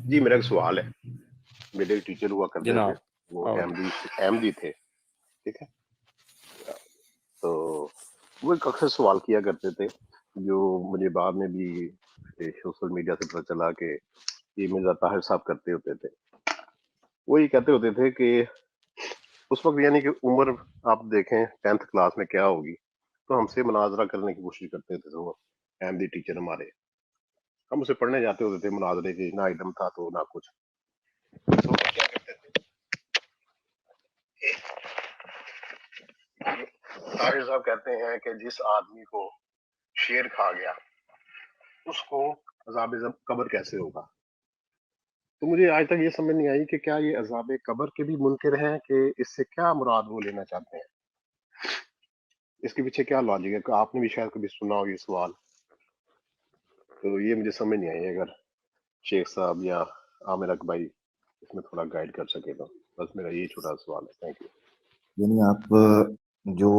جی میرا ایک سوال ہے. میرے ایک ٹیچر ہوا کرتے تھے, جناب. وہ احمدی تھے, ٹھیک ہے. تو وہ ایک اکثر سوال کیا کرتے تھے جو مجھے بعد میں بھی سوشل میڈیا سے پتہ چلا کہ یہ مرزا طاہر صاحب کرتے ہوتے تھے. وہ یہ کہتے ہوتے تھے کہ اس وقت یعنی کہ عمر آپ دیکھیں 10th کلاس میں کیا ہوگی, تو ہم سے مناظرہ کرنے کی کوشش کرتے تھے. تو وہ احمدی ٹیچر ہمارے, ہم اسے پڑھنے جاتے ہوتے تھے مناظرے کے, نہ علم تھا تو نہ کچھ. تو وہ کیا کرتے تھے, طاہر صاحب کہتے ہیں کہ جس آدمی کو شیر کھا گیا اس کو عذاب قبر کیسے ہوگا. تو مجھے آج تک یہ سمجھ نہیں آئی کہ کیا یہ عذاب قبر کے بھی منکر ہیں, کہ اس سے کیا مراد وہ لینا چاہتے ہیں, اس کے پیچھے کیا لاجک ہے. کہ آپ نے بھی شاید کبھی سنا ہو یہ سوال, تو یہ مجھے سمجھ نہیں آئی. اگر شیخ صاحب یا عامر اک بھائی اس میں تھوڑا گائیڈ کر سکے تو بس میرا یہ چھوٹا سوال ہے. Thank you. یعنی آپ جو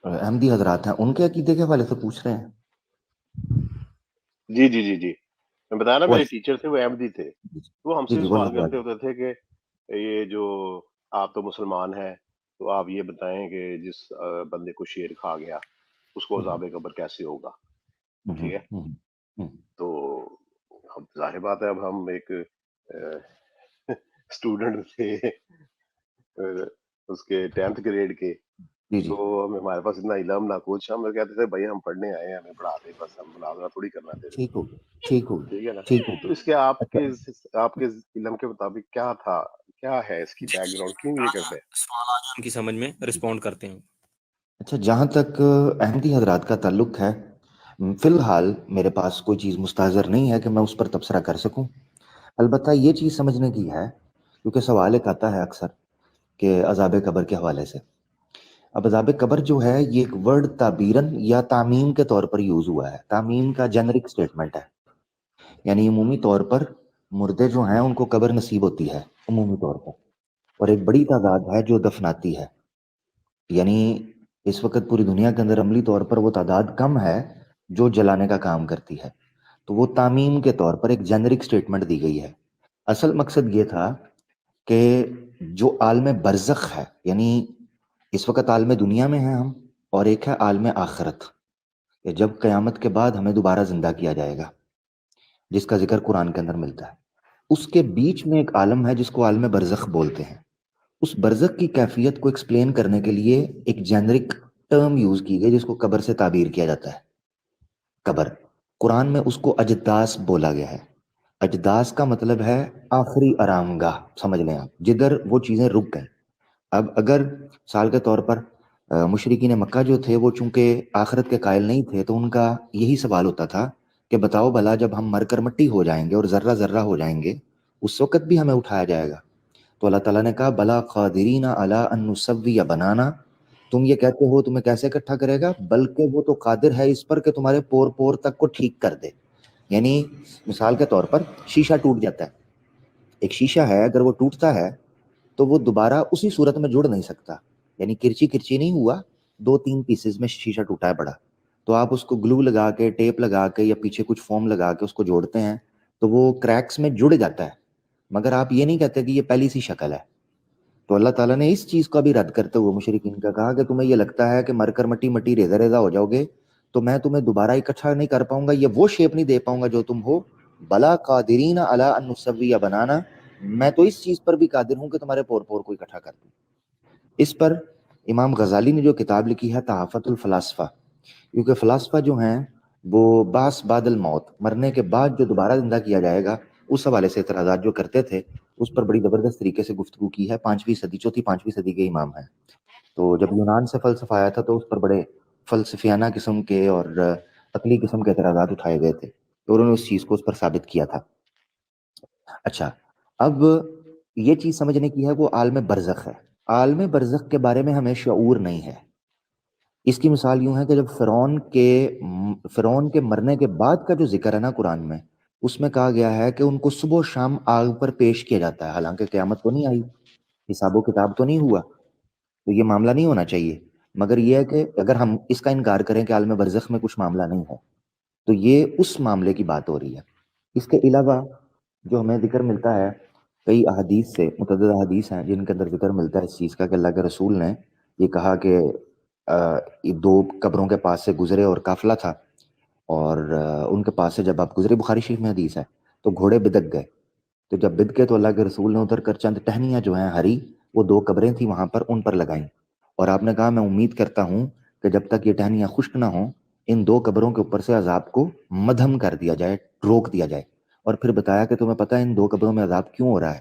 احمدی حضرات ہیں ان کے عقیدے کے حوالے سے پوچھ رہے ہیں؟ جی جی جی جی میں بتایا نا, میرے ٹیچر تھے وہ احمدی تھے. وہ ہم جی سے جی سوال کرتے ہوتے تھے کہ یہ جو آپ تو مسلمان ہیں, تو آپ یہ بتائیں کہ جس بندے کو شیر کھا گیا اس کو عذاب قبر کیسے ہوگا. ٹھیک ہے. تو اب ظاہر بات ہے, اب ہم ایک اسٹوڈنٹ تھے اس کے 10th گریڈ کے, تو ہمارے پاس اتنا علم نہ کچھ. ہم کہتے تھے بھائی ہم پڑھنے آئے ہیں, ہمیں پڑھا دے بس, ہم مناظرہ تھوڑی کرنا تھے. ٹھیک ہوگا, ٹھیک ہوگا, ٹھیک ہے نا. ٹھیک ہوگا. تو اس کے آپ کے علم کے مطابق کیا تھا, کیا ہے اس کی بیک گراؤنڈ, کیوں یہ کرتے ہیں؟ سوالات ان کی سمجھ میں رسپونڈ کرتے ہیں. اچھا, جہاں تک احمدی حضرات کا تعلق ہے, فی الحال میرے پاس کوئی چیز مستحضر نہیں ہے کہ میں اس پر تبصرہ کر سکوں. البتہ یہ چیز سمجھنے کی ہے, کیونکہ سوال ایک آتا ہے اکثر کہ عذاب قبر کے حوالے سے. اب عذاب قبر جو ہے یہ ایک ورڈ تعبیراً یا تعمیم کے طور پر یوز ہوا ہے. تعمیم کا جنرک سٹیٹمنٹ ہے, یعنی عمومی طور پر مردے جو ہیں ان کو قبر نصیب ہوتی ہے عمومی طور پر, اور ایک بڑی تعداد ہے جو دفناتی ہے. یعنی اس وقت پوری دنیا کے اندر عملی طور پر وہ تعداد کم ہے جو جلانے کا کام کرتی ہے. تو وہ تعمیم کے طور پر ایک جنرک سٹیٹمنٹ دی گئی ہے. اصل مقصد یہ تھا کہ جو عالم برزخ ہے, یعنی اس وقت عالم دنیا میں ہیں ہم, اور ایک ہے عالم آخرت, کہ جب قیامت کے بعد ہمیں دوبارہ زندہ کیا جائے گا, جس کا ذکر قرآن کے اندر ملتا ہے. اس کے بیچ میں ایک عالم ہے جس کو عالم برزخ بولتے ہیں. اس برزخ کی کیفیت کو ایکسپلین کرنے کے لیے ایک جینرک ٹرم یوز کی گئی جس کو قبر سے تعبیر کیا جاتا ہے. قبر, قرآن میں اس کو اجداس بولا گیا ہے. اجداس کا مطلب ہے آخری آرام گاہ, سمجھ لیں آپ, جدھر وہ چیزیں رک گئیں. اب اگر مثال کے طور پر مشرکین مکہ جو تھے وہ چونکہ آخرت کے قائل نہیں تھے, تو ان کا یہی سوال ہوتا تھا کہ بتاؤ بھلا جب ہم مر کر مٹی ہو جائیں گے اور ذرہ ذرہ ہو جائیں گے, اس وقت بھی ہمیں اٹھایا جائے گا؟ تو اللہ تعالیٰ نے کہا بلا قادرین علی ان نسوی بنانا, تم یہ کہتے ہو تمہیں کیسے اکٹھا کرے گا, بلکہ وہ تو قادر ہے اس پر کہ تمہارے پور پور تک کو ٹھیک کر دے. یعنی مثال کے طور پر شیشہ ٹوٹ جاتا ہے, ایک شیشہ ہے اگر وہ ٹوٹتا ہے تو وہ دوبارہ اسی صورت میں جڑ نہیں سکتا. یعنی کرچی کرچی نہیں ہوا, 2-3 پیسز میں شیشہ ٹوٹا ہے بڑا, تو آپ اس کو گلو لگا کے, ٹیپ لگا کے, یا پیچھے کچھ فوم لگا کے اس کو جوڑتے ہیں تو وہ کریکس میں جڑ جاتا ہے, مگر آپ یہ نہیں کہتے کہ یہ پہلی سی شکل ہے. تو اللہ تعالیٰ نے اس چیز کا بھی رد کرتے ہوئے مشرکین کا کہا کہ تمہیں یہ لگتا ہے کہ مر کر مٹی مٹی ریزہ ریزہ ہو جاؤ گے تو میں تمہیں دوبارہ اکٹھا نہیں کر پاؤں گا, یہ وہ شیپ نہیں دے پاؤں گا جو تم ہو. بلا قادرین علی ان نسوی بنانا, میں تو اس چیز پر بھی قادر ہوں کہ تمہارے پور پور کو اکٹھا کر دوں. اس پر امام غزالی نے جو کتاب لکھی ہے تحفۃ الفلاسفہ, کیونکہ فلاسفہ جو ہیں وہ باس بعد الموت, مرنے کے بعد جو دوبارہ زندہ کیا جائے گا, اس حوالے سے اعتراضات جو کرتے تھے اس پر بڑی زبردست طریقے سے گفتگو کی ہے. 5ویں صدی, چوتھی 5ویں صدی کے امام ہیں. تو جب یونان سے فلسفہ آیا تھا تو اس پر بڑے فلسفیانہ قسم کے اور عقلی قسم کے اعتراضات اٹھائے گئے تھے, تو انہوں نے اس چیز کو اس پر ثابت کیا تھا. اچھا, اب یہ چیز سمجھنے کی ہے وہ عالم برزخ ہے. عالم برزخ کے بارے میں ہمیں شعور نہیں ہے. اس کی مثال یوں ہے کہ جب فرعون کے مرنے کے بعد کا جو ذکر ہے نا قرآن میں, اس میں کہا گیا ہے کہ ان کو صبح و شام آگ پر پیش کیا جاتا ہے. حالانکہ قیامت تو نہیں آئی, حساب و کتاب تو نہیں ہوا, تو یہ معاملہ نہیں ہونا چاہیے. مگر یہ ہے کہ اگر ہم اس کا انکار کریں کہ عالم برزخ میں کچھ معاملہ نہیں ہے, تو یہ اس معاملے کی بات ہو رہی ہے. اس کے علاوہ جو ہمیں ذکر ملتا ہے کئی احادیث سے، متعدد احادیث ہیں جن کے اندر ذکر ملتا ہے اس چیز کا کہ اللہ کے رسول نے یہ کہا کہ یہ 2 قبروں کے پاس سے گزرے اور قافلہ تھا، اور ان کے پاس سے جب آپ گزرے، بخاری شریف میں حدیث ہے، تو گھوڑے بدک گئے. تو جب بدک گئے تو اللہ کے رسول نے اتر کر چند ٹہنیاں جو ہیں ہری، وہ 2 قبریں تھیں وہاں پر، ان پر لگائیں، اور آپ نے کہا میں امید کرتا ہوں کہ جب تک یہ ٹہنیاں خشک نہ ہوں ان 2 قبروں کے اوپر سے عذاب کو مدھم کر دیا جائے، روک دیا جائے. اور پھر بتایا کہ تمہیں پتہ ہے ان 2 قبروں میں عذاب کیوں ہو رہا ہے؟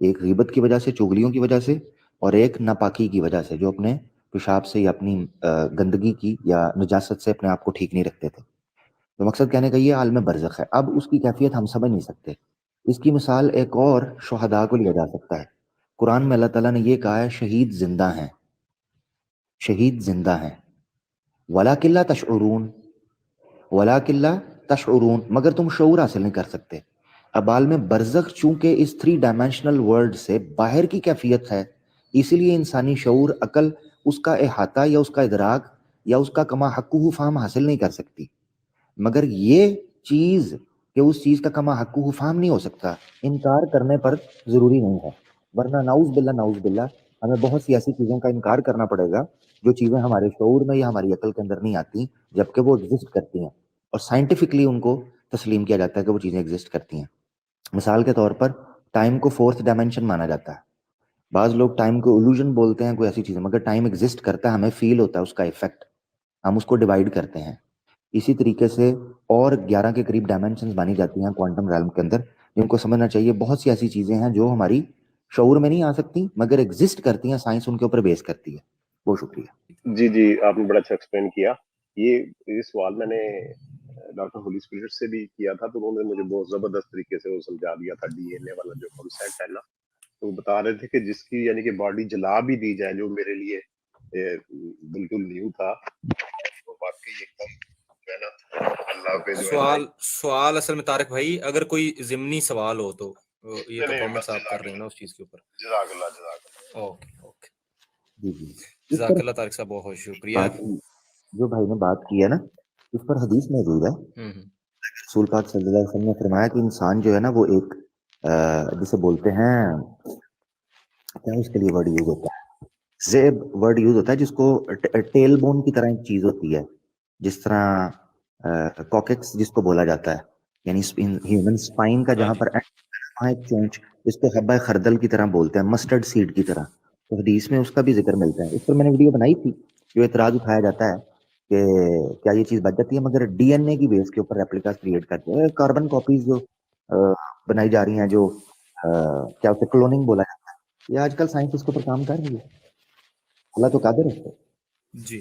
ایک غیبت کی وجہ سے، چغلیوں کی وجہ سے، اور ایک ناپاکی کی وجہ سے، جو اپنے پیشاب سے یا اپنی گندگی کی یا نجاست سے اپنے آپ کو ٹھیک نہیں رکھتے تھے. تو مقصد کہنے کا یہ عالم برزخ ہے. اب اس کی کیفیت ہم سمجھ نہیں سکتے. اس کی مثال ایک اور شہداء کو لیا جا سکتا ہے. قرآن میں اللہ تعالیٰ نے یہ کہا ہے شہید زندہ ہیں، شہید زندہ ہیں، وَلَٰكِن لَا تَشْعُرُونَ، وَلَٰكِن لَا تَشْعُرُونَ، مگر تم شعور حاصل نہیں کر سکتے. اب عالم برزخ چونکہ اس 3 ڈائمینشنل ورلڈ سے باہر کی کیفیت ہے، اسی لیے انسانی شعور، عقل اس کا احاطہ یا اس کا ادراک یا اس کا کما حقہ فہم حاصل نہیں کر سکتی. مگر یہ چیز کہ اس چیز کا کما حقہ فہم نہیں ہو سکتا، انکار کرنے پر ضروری نہیں ہے. ورنہ نعوذ باللہ نعوذ باللہ ہمیں بہت سی ایسی چیزوں کا انکار کرنا پڑے گا جو چیزیں ہمارے شعور میں یا ہماری عقل کے اندر نہیں آتی، جبکہ وہ ایگزسٹ کرتی ہیں، اور سائنٹیفکلی ان کو تسلیم کیا جاتا ہے کہ وہ چیزیں ایگزسٹ کرتی ہیں. مثال کے طور پر ٹائم کو 4th ڈائمینشن مانا جاتا ہے. بعض لوگ ٹائم کو الوژن بولتے ہیں، کوئی ایسی چیز، مگر ٹائم ایگزسٹ کرتا ہے، ہمیں فیل ہوتا ہے اس کا ایفیکٹ، ہم اس کو ڈیوائڈ کرتے ہیں. اسی طریقے سے اور 11 کے قریب ڈائمینشنز مانی جاتی ہیں کوانٹم ریلم کے اندر، جن کو سمجھنا چاہیے. بہت سی ایسی چیزیں ہیں جو ہماری شعور میں نہیں آ سکتی مگر ایگزسٹ کرتی ہیں، سائنس ان کے اوپر بیس کرتی ہے. بہت شکریہ. جی آپ نے بڑا اچھا ایکسپلین کیا. یہ سوال میں نے ڈاکٹر ہولی اسپرٹ سے بھی کیا تھا، تو انہوں نے مجھے بہت زبردست طریقے سے وہ سمجھا دیا تھا ڈی این اے والا جو کانسیپٹ ہے نا. تو وہ بتا رہے تھے کہ جس کی یعنی کہ باڈی جلا بھی دی جائے، جو میرے لیے بالکل نیو تھا، وہ واقعی ایک دم جو ہے نا اللہ پہ جو ہے سوال اصل میں طارق بھائی اگر کوئی ضمنی سوال ہو تو یہ تو کامنٹس آپ کر رہے ہیں نا اس چیز کے اوپر. جزاک اللہ. اوکے جی جزاک اللہ طارق صاحب، بہت شکریہ. جو بھائی نے بات کی ہے نا، اس پر حدیث موجود ہے. رسول پاک صلی اللہ علیہ وسلم نے فرمایا کہ انسان جو ہے نا وہ ایک جسے بولتے ہیں، کیا اس کے لیے ورڈ یوز ہوتا ہے، زیب ورڈ یوز ہوتا ہے، جس کو ٹیل بون کی طرح ایک چیز ہوتی ہے، جس طرح کوکیکس جس کو بولا جاتا ہے، یعنی ہیومن سپائن کا جہاں پر وہاں ایک چونچ، اس کو حبہ خردل کی طرح بولتے ہیں، مسٹرڈ سیڈ کی طرح. تو حدیث میں اس کا بھی ذکر ملتا ہے. اس پر میں نے ویڈیو بنائی تھی. جو اعتراض اٹھایا جاتا ہے کہ کیا یہ چیز بچ جاتی ہے، مگر ڈی این اے کی بیس کے اوپر ریپلیکاز کریٹ کرتے ہیں، کاربن کاپیز جو بنائی جا رہی ہیں، جو کیا اسے کلوننگ بولا جاتا ہے، یہ آج کل سائنس اس کے اوپر کام کر رہی ہے. اللہ تو قادر ہے. جی